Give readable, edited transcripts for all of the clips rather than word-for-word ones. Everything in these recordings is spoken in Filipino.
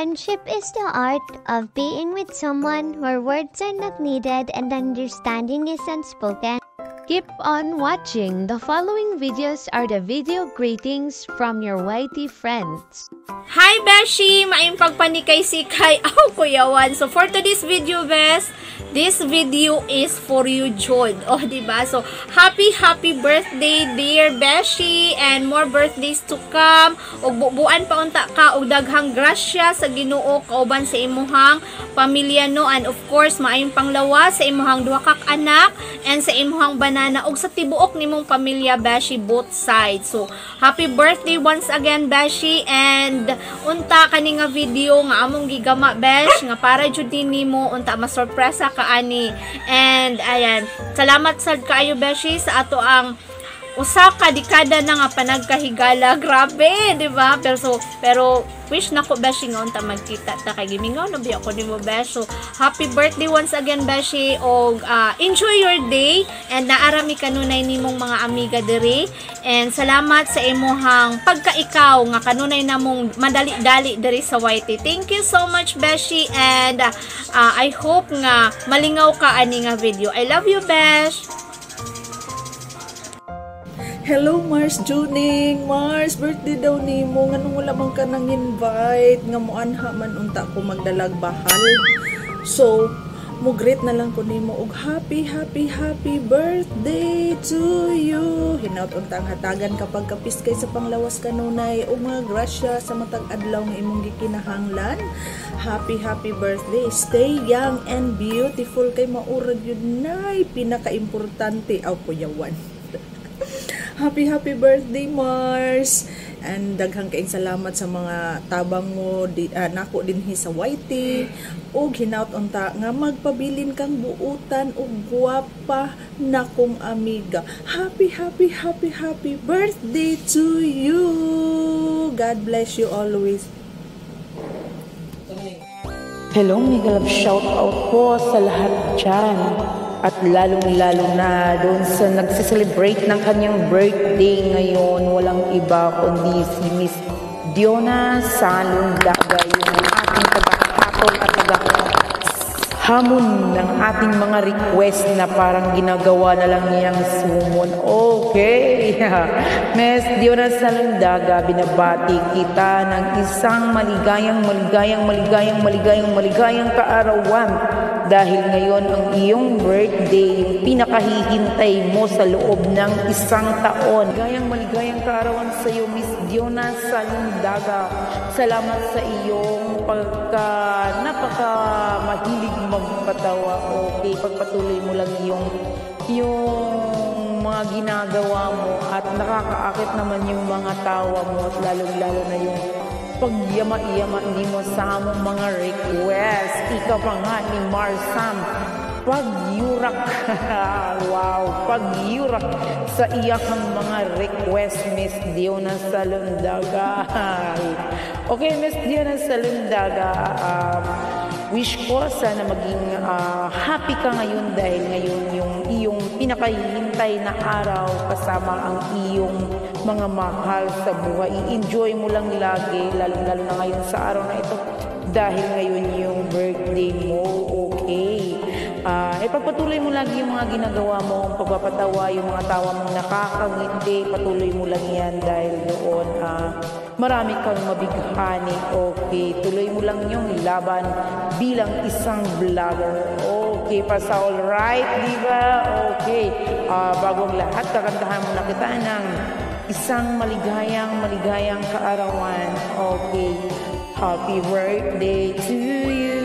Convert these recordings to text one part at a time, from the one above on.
Friendship is the art of being with someone where words are not needed and understanding is unspoken. Keep on watching. The following videos are the video greetings from your YT friends. Hi Beshi! Maayong pagpanikay sikay. Kuyawan. So for today's video, Bes, this video is for you, Jod. Diba? So happy birthday, dear Beshi, and more birthdays to come. Og bubuan pa unta ka og daghang grasya sa Ginoo kauban sa imuhang pamilya no, and of course maayong panglawa sa imuhang duha ka anak and sa imuhang banana og sa tibuok nimong pamilya, Beshi, both sides. So happy birthday once again, Beshi, and unta kani nga video nga among gigama, Besh, nga para jud nimo unta masurpresa ka ani. And ayan, salamat sad kaayo, Beshi, sa ato ang usa ka dekada na nga panagkahigala. Grabe, di ba? Pero wish na ko, Beshi, nga unta magkita ta kay gimingaw na biya ko nimo, Besh. So happy birthday once again, Beshi, og enjoy your day and naarami kanunay nimong mga amiga diri, and salamat sa imuhang pagkaikaw nga kanunay namong madali-dali diri sa YT. Thank you so much, Beshi, and I hope nga malingaw ka ani nga video. I love you, Besh. Hello Mars Juning. Mars, birthday daw nimo, nganong wala man ka nang invite nga moanha man unta ko magdalag bahal. So mo greet na lang ko nimo og happy birthday to you. Hinaut untang hatagan kapag kapis kay sa panglawas kanunay og mga grasya sa matag adlaw nga imong gikinahanglan. Happy birthday. Stay young and beautiful kay maurag yun nay pinaka-importante aw kuyawan. Happy birthday, Mars. And daghang kaayong salamat sa mga tabang mo nako dinhi sa YT. Og hinaut unta nga magpabilin kang buutan og guwapa na kong amiga. Happy birthday to you. God bless you always. Hello, mega love shout out po sa lahat dyan. At lalong-lalo na doon sa nagsiselebrate ng kanyang birthday ngayon, walang iba kundi si Miss Diona Salundaga, yung ating taga-hatol at taga-hamon ng ating mga request na parang ginagawa na lang niyang sumon. Okay, Miss Diona Salundaga, binabati kita ng isang maligayang kaarawan. Dahil ngayon ang iyong birthday, yung pinakahihintay mo sa loob ng isang taon. Maligayang kaarawan sa iyo, Miss Diona Salundaga. Salamat sa iyong napaka mahilig magpatawa. Okay, pagpatuloy mo lang yung mga ginagawa mo at nakakaakit naman yung mga tawa mo at lalong-lalo na yung pagyama-yama hindi mo sa among mga request. Ikaw pa nga ni Marsam pagyurak wow, pagyurak sa iyakang mga request, Miss Diona Salundaga. Okay, Miss Diona Salundaga, wish ko sana maging happy ka ngayon dahil ngayon yung iyong pinakahihintay na araw kasama ang iyong mga mahal sa buhay. I-enjoy mo lang lagi, lalo na ngayon sa araw na ito dahil ngayon yung birthday mo. Okay, ipagpatuloy mo lagi yung mga ginagawa mo, pagpapatawa, yung mga tawa mong nakakangiti, patuloy mo lang yan dahil doon marami kang mabighani. Okay, tuloy mo lang yung laban bilang isang vlogger. Okay, pasa alright, diba? Okay, bagong lahat, kakantahan mo na kita ng isang maligayang kaarawan. Okay, happy birthday to you.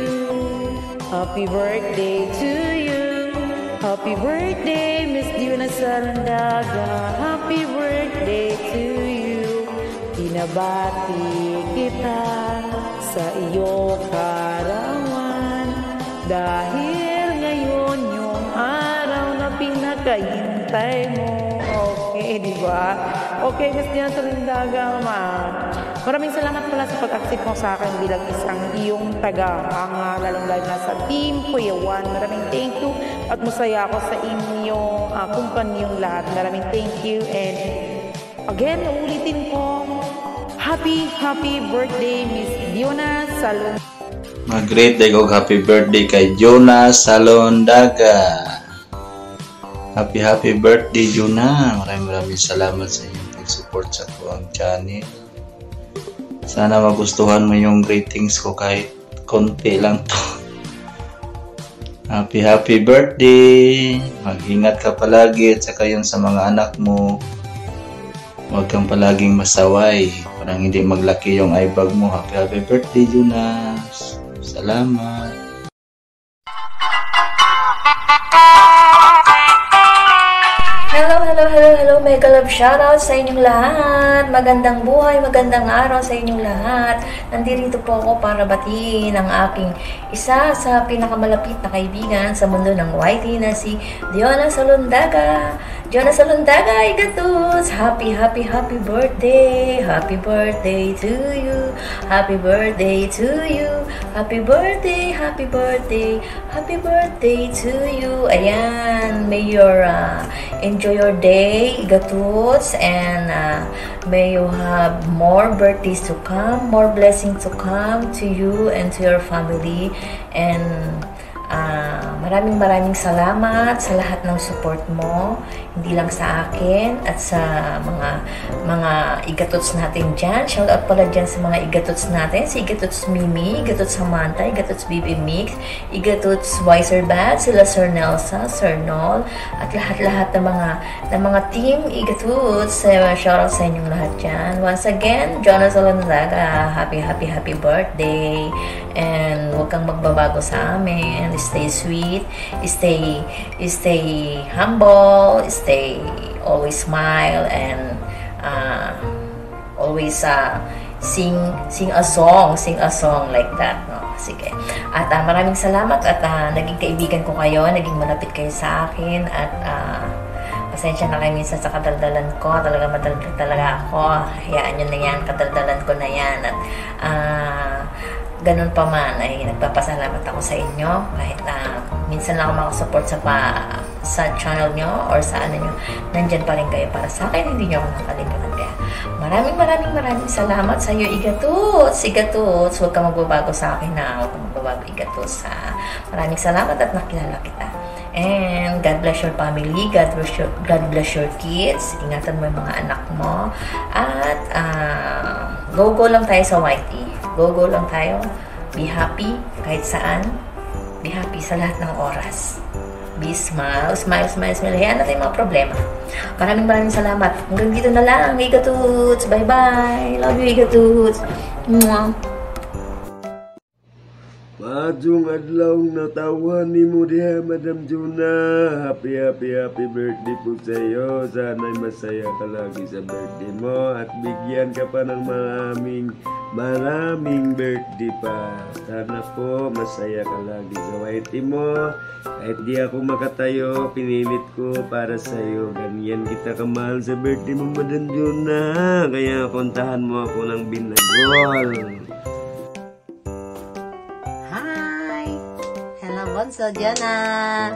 Happy birthday to you. Happy birthday, Miss Diona Salundaga. Happy birthday to you. Pinabati kita sa iyo kaarawan dahil ngayon yung araw na pinakahintay mo. Okay, di ba? Okay, Miss Diona Salundaga, maraming salamat pala sa pag-accept mo sa akin bilang isang iyong taga-hanga, lalong-lalo na sa Team Kuyawan. Maraming thank you at masaya ako sa inyong kumpanyong lahat. Maraming thank you, and again, ulitin ko, Happy birthday, Miss Diona Salon. Mag-greet day og happy birthday kay Jonas Salondaga. Happy birthday, Juna. Maraming salamat sa iyong pag-support sa kuang channel. Sana magustuhan mo yung greetings ko kahit konti lang to. Happy birthday. Mag-ingat ka palagi at saka yun sa mga anak mo. Huwag kang palaging masaway. Parang hindi maglaki yung eyebag mo. Happy birthday, Jonas. Salamat. Hello, mega love shoutout sa inyong lahat. Magandang buhay, magandang araw sa inyong lahat. Nandito po ako para batiin ang aking isa sa pinakamalapit na kaibigan sa mundo ng YT na si Diona Salondaga. Diona Salondaga, igatus! Happy birthday! Happy birthday to you! Happy birthday to you! Happy birthday! Happy birthday! Happy birthday to you! Ayan, may your enjoy your day, igatus, and may you have more birthdays to come, more blessings to come to you and to your family, and maraming salamat sa lahat ng support mo, hindi lang sa akin at sa mga igatuts natin dyan. Shout out pala dyan sa mga igatuts natin, si Igatuts Mimi, Igatuts Samantha, Igatuts Bibi Mix, Igatuts Wiser Bad, sila Sir Nelsa, Sir Nol, at lahat ng mga team igatuts. Shout out sa inyong lahat dyan. Once again, Jonas Salondaga, happy birthday, and huwag kang magbabago sa amin. Stay sweet, stay humble, stay always smile, and always sing a song like that, no? Sige. At maraming salamat at naging kaibigan ko kayo, naging malapit kayo sa akin, at pasensya na kayo minsan sa kadaldalan ko. Talaga madaldal talaga ako. Hayaan nyo na yan, kadaldalan ko na yan. At ganun pa man ay nagpapasalamat ako sa inyo kahit minsan lang ako makasupport sa channel nyo or sa ano nyo, nandyan pa rin kayo para sa akin, hindi nyo ako nakalimutan. Kaya maraming salamat sa iyo, Igatuts. Huwag ka magbabago sa akin na, huwag ka magbabago, Igatuts. Maraming salamat at nakilala kita. And God bless your family, God bless your kids, ingatan mo yung mga anak mo, at go lang tayo sa YT, go lang tayo, be happy kahit saan, be happy sa lahat ng oras, be smile, hayaan natin yung mga problema. Maraming salamat, hanggang dito na lang, Igatuts, bye bye, love you, Igatuts. Mwah. Maadong adlaw natawan ni mo diha, Madam Juna. Happy birthday po sa iyo. Sana'y masaya ka lagi sa birthday mo at bigyan ka pa ng maraming birthday pa. Sana po masaya ka lagi sa YT mo. Kahit di ako makatayo, pinilit ko para sa iyo. Ganyan kita kamahal sa birthday mo, Madam Juna. Kaya kontahan mo ako ng binagol. Bonso, Diana,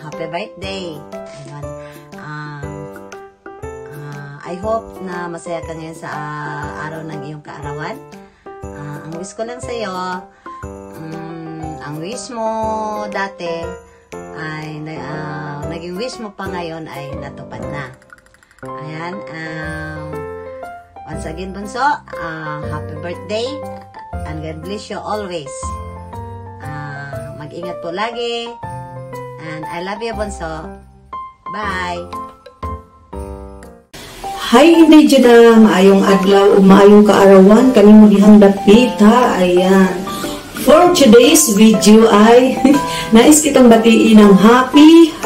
happy birthday. I hope na masaya ka ngayon sa araw ng iyong kaarawan. Ang wish ko lang sa iyo, ang wish mo dati ay naging wish mo pa ngayon ay natupad na. Ayan, once again, Bonso, happy birthday and God bless you always. Mag-ingat po lagi. And I love you, Bonso. Bye! Hi, hindi dyan na maayong adlaw o maayong kaarawan. Kami mo dihang dapit, ha? Ayan. For today's video ay nais kitang batiin ng happy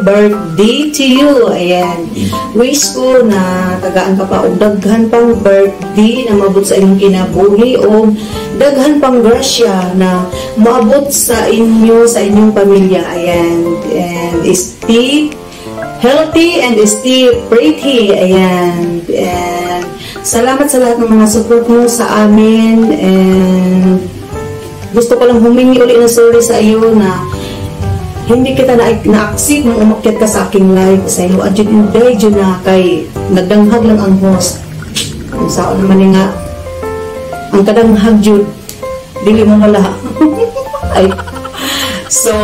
birthday to you. Ayan. Wish ko na tagaan ka pa o daghan pang birthday na mabot sa inyong kinabuhi o daghan pang grasya na maabot sa inyong pamilya. Ayan. And stay healthy and stay pretty. Ayan. And salamat sa lahat ng mga support mo sa amin. And gusto ko lang humingi ulit ng sorry sa iyo na hindi kita na-accept nung umakyat ka sa aking live sa iyo. Adjud na kay nagdanghag lang ang host. kung saan naman nga ang kadang hagyod dili mo wala. Ay. So,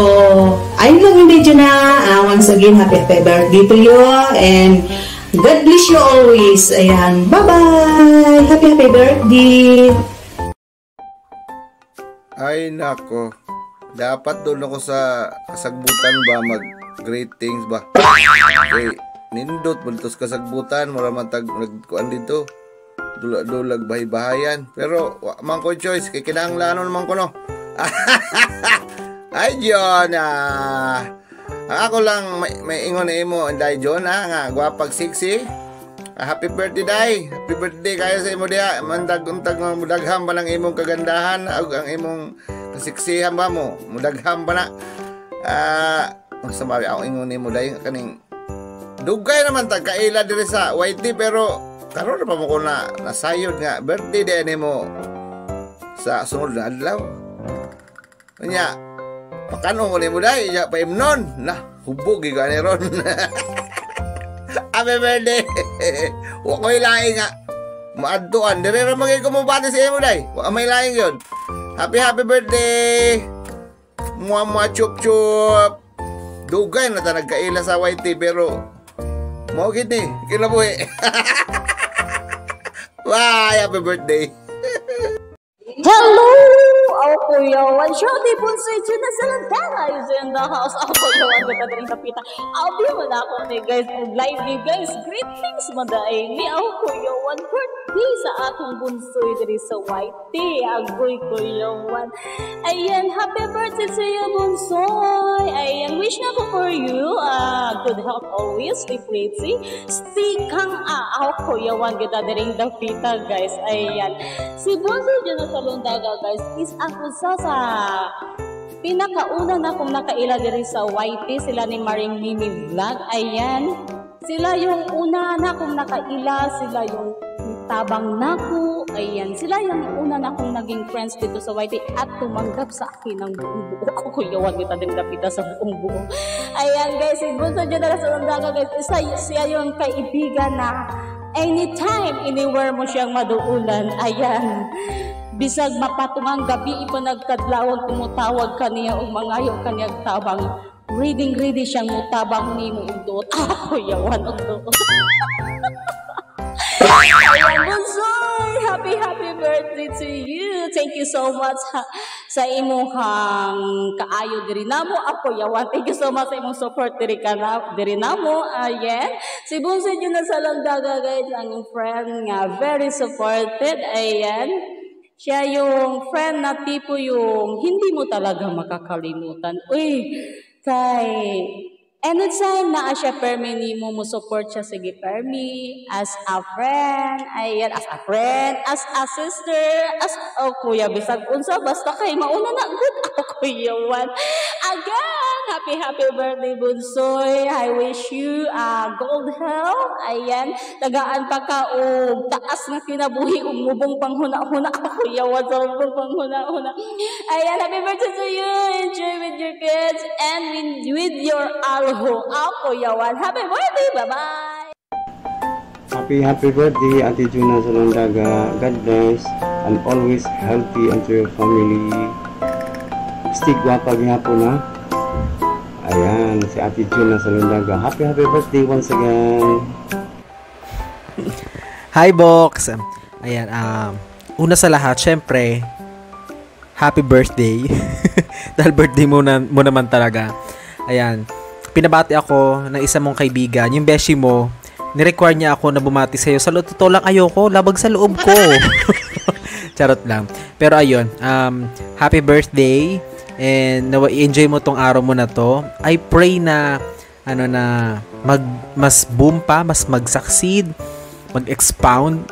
ayun lang yung video na. Once again, happy birthday to you and God bless you always. Ayan, bye-bye. Happy birthday. Ay nako, dapat doon ako sa kasagbutan ba mag-greetings ba? Okay, nindot bultos kasagbutan, maramatag nagkuan dito. Dulag bahay-bahayan. Pero man ko choice, kay kinahanglanon naman ko no. Ay John, ako lang may ingon na imo anday John nga gwapag sexy. Happy birthday day. Happy birthday kayo sa imo diha. Mandag-untag mudagham ba ng imong kagandahan ug ang imong kasiksihan ba mo. Mudagham ba na. Masabi ako ingon nimo day kaning dugay naman tag kaila diri sa YT pero karon na pa mo ko na nasayod nga birthday day nimo sa sunod na adlaw. Nya pakano ko nimo day ya paimnon na hubog gani ron. Happy birthday. Wa ko'y laing nga maadtuan dire ra magay kumubati sa imo day. Wa may laing yon. Happy birthday. Mua chup chup. Dugay na ta nagkaila sa YT pero mo gid ni kinabuhi. Bye, happy birthday. Hello! Ako yawan. Shawty Punsoy Juna Salantana is in the house. Ako yawan. Gata rin kapita. Abi mo na ako ni guys. Live ni guys. Greetings madaay. Ni ako yawan. Birthday sa atong Punsoy diri sa YT. Agoy ko yawan. Ayan. Happy birthday sa iyo Punsoy. Ayan. Wish na ko for you. Good health always. Stay pretty. Stay kang ako yawan. Gata rin kapita guys. Ayan. Si Punsoy Juna Salantana guys is ako sa pinakauna na kung nakaila diri sa YT sila ni Maring Mimi Vlog. Ayan, sila yung una na kung nakaila, sila yung tabang nako. Ayan, sila yung una na kung naging friends dito sa YT at tumanggap sa akin ng buong buo. Ako kuyawan kita din dapita sa buong buo. Ayan guys, siguro sa dyan na sa undaga guys, siya yung kaibigan na anytime, anywhere mo siyang maduulan. Ayan, bisag mapatungang gabi ipanagkadlawag tumutawag kaniya o mangayo kaniyang tabang reading siyang mutabang ni mo udot. Ako yawan udot. Ayan Bunsoy, happy birthday to you. Thank you so much sa imong kaayo diri namo. Ako yawan, thank you so much sa imong support diri namo. Ayan, si Bunsoy Juna Salantana guys, ang friend nga very supported. Ayan, siya yung friend na tipo yung hindi mo talaga makakalimutan. Uy, kay anytime na siya permi ni mo support siya, sige permi, as a friend, ayan, as a friend, as a sister, as kuya, bisag unsa, basta kay mauna na, good ako kuyawan. Again, happy birthday Bunsoy. I wish you gold health. Ayan, tagaan pa ka o taas na kinabuhi, umubong panghuna-huna ako yawan sa umubong panghuna-huna. Ayan, happy birthday to you. Enjoy with your kids and with your alho. Ako yawan. Happy birthday. Bye-bye. Happy birthday, Ate Juna Salantana. God bless and always healthy and to your family. Stig gwapa gihapon na. Ayan, si Ate Juna Salantana. Happy birthday once again. Hi, Box. Ayan, una sa lahat, syempre, happy birthday. Dahil birthday mo naman talaga. Ayan, pinabati ako ng isa mong kaibigan, yung beshi mo. Ni-require niya ako na bumati sa'yo. Sa totoo lang ayoko, labag sa loob ko. Charot lang. Pero ayun, happy birthday. And enjoy mo tong araw mo na to. I pray na mas boom pa, mas mag-succeed, mag-expound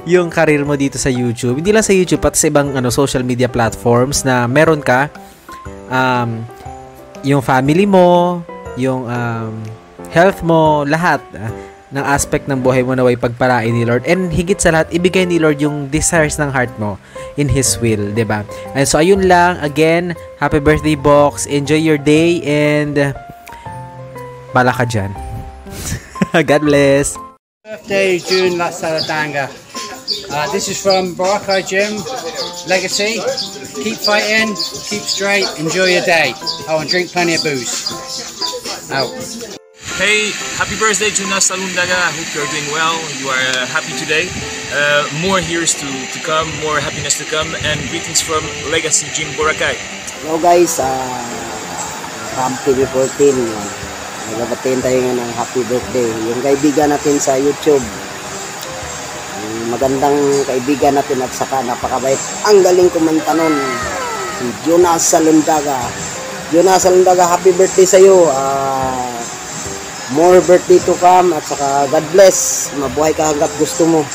yung career mo dito sa YouTube. Hindi lang sa YouTube, pati sa ibang social media platforms na meron ka yung family mo, yung health mo, lahat ng aspect ng buhay mo naway pagpalain ni Lord. And higit sa lahat, ibigay ni Lord yung desires ng heart mo in His will, diba? And so, ayun lang. Again, happy birthday, Box. Enjoy your day and bala ka dyan. God bless. Birthday June Salatanga. This is from Boracay Gym Legacy. Keep fighting, keep straight, enjoy your day. Oh, and drink plenty of booze. Out. Hey, happy birthday to Nas Salundaga. I hope you're doing well. You are happy today. More years to come, more happiness to come, and greetings from Legacy Gym Boracay. Hello guys, Ram TV 14. Nagabatiin tayo nga ng happy birthday. Yung kaibigan natin sa YouTube. Magandang kaibigan natin at saka napakabait. Ang galing kumanta nun. Si Jonas Salundaga. Jonas Salundaga, happy birthday sa'yo. More birthday to come at saka God bless. Mabuhay ka hanggat gusto mo.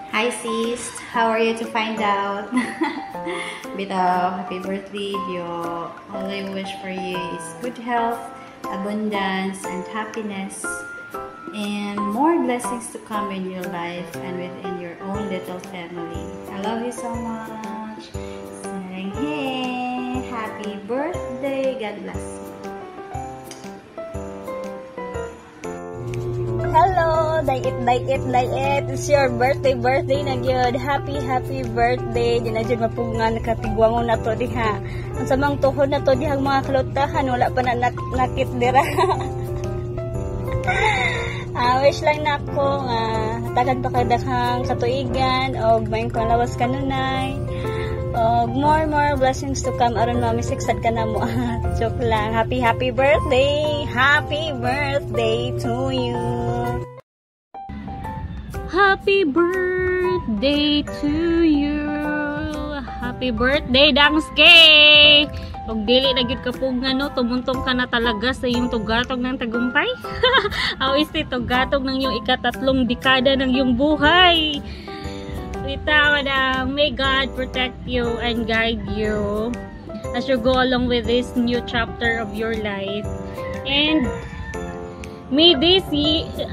Hi sis, how are you to find out? Bitaw, happy birthday, Dio. All I wish for you is good health, abundance, and happiness, and more blessings to come in your life and within your own little family. I love you so much. Saying hey, happy birthday, God bless you. Hello, dayit. It's your birthday na gyud. Happy birthday. Di na jud mapugngan nakatigwangon na to diha. Ang samang tuhod na to dihang mga kalutahan wala pa na nakit dira. Wish lang nako nga tagan pa kadakang katuigan og maayong panglawas kanunay. More blessings to come aron mamisiksad ka na mo. Joke lang. Happy birthday. Happy birthday to you. Happy birthday to you. Happy birthday, Dangske. Og dili na gyud kapugngan no, tumuntong ka na talaga sa iyong tugatog ng tagumpay. Awis ti tugatog ng iyong ikatatlong dekada ng iyong buhay. Bitaw na, may God protect you and guide you as you go along with this new chapter of your life. And may this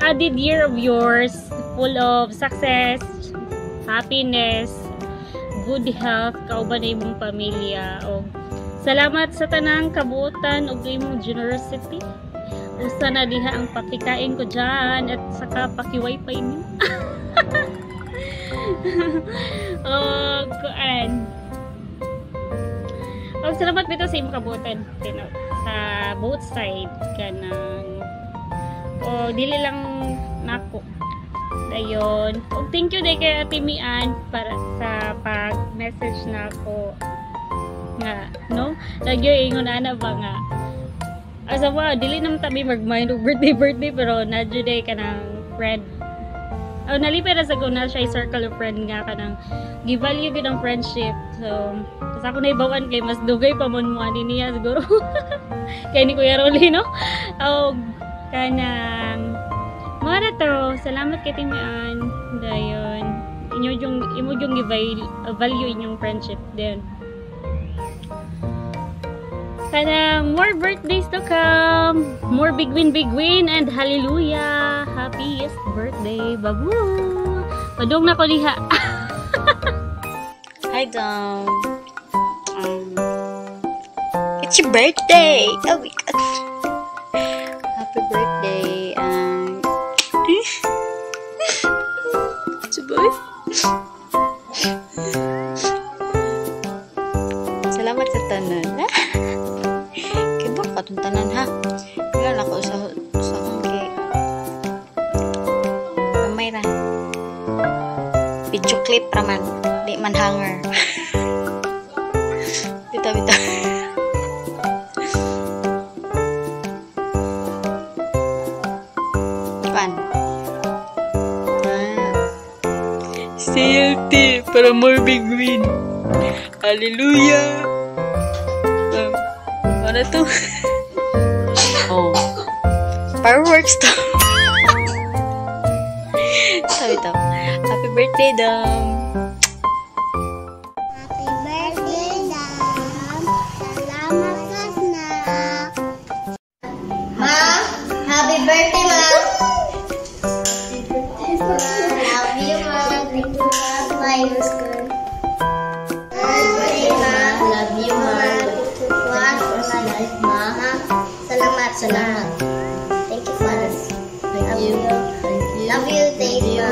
added year of yours full of success, happiness, good health, kauban na imong pamilya. O salamat sa tanang kabuutan o imong generosity. Usa na diha ang pakikain ko dyan at saka pakiwaypay niyo. Salamat dito sa imong kabuutan sa both side kanang dili lang nako dayon. Thank you day kay Ate Mian para sa pag-message na ako nga no lagyo ingon ana ba nga asa ba dili naman tabi mag-mind og birthday pero nadyo day kanang friend nalipay na sa guna siya circle of friend nga kanang gi-value gid ang friendship. So sa ako na ibawan kay mas dugay pa mon mo ani niya siguro kay ni Kuya Rolly no kanang mga to, salamat kay Timian dayon imo yung value inyong friendship din. Kanang more birthdays to come, more big win and hallelujah, happiest birthday babu. Padung na ko diha. Hi Dom. It's your birthday. Oh my god. Happy birthday. Boy. Salamat sa tanan. Kaya ba ka itong tanan ha? Wala na ako sa kong kay gamay na. Video clip raman. Di man hanger. Bita. Pan. CLT para more big win. Hallelujah. Ano to? Oh. Fireworks to. Sabi to. Happy birthday, Dom. Happy birthday, Ma. Love you, Ma. Thank you, Ma. Birthday, Ma. Love you, Ma. Thank you, Ma. Salamat. Thank you, Father. Thank you. Love you. Thank you.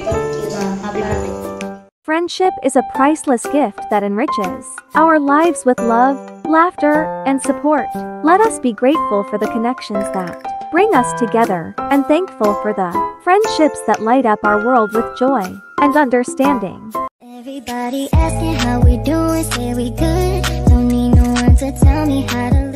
Thank you. Happy birthday. Friendship is a priceless gift that enriches our lives with love, laughter, and support. Let us be grateful for the connections that bring us together and thankful for the friendships that light up our world with joy and understanding. Everybody asking how we doing, say we good. Don't need no one to tell me how to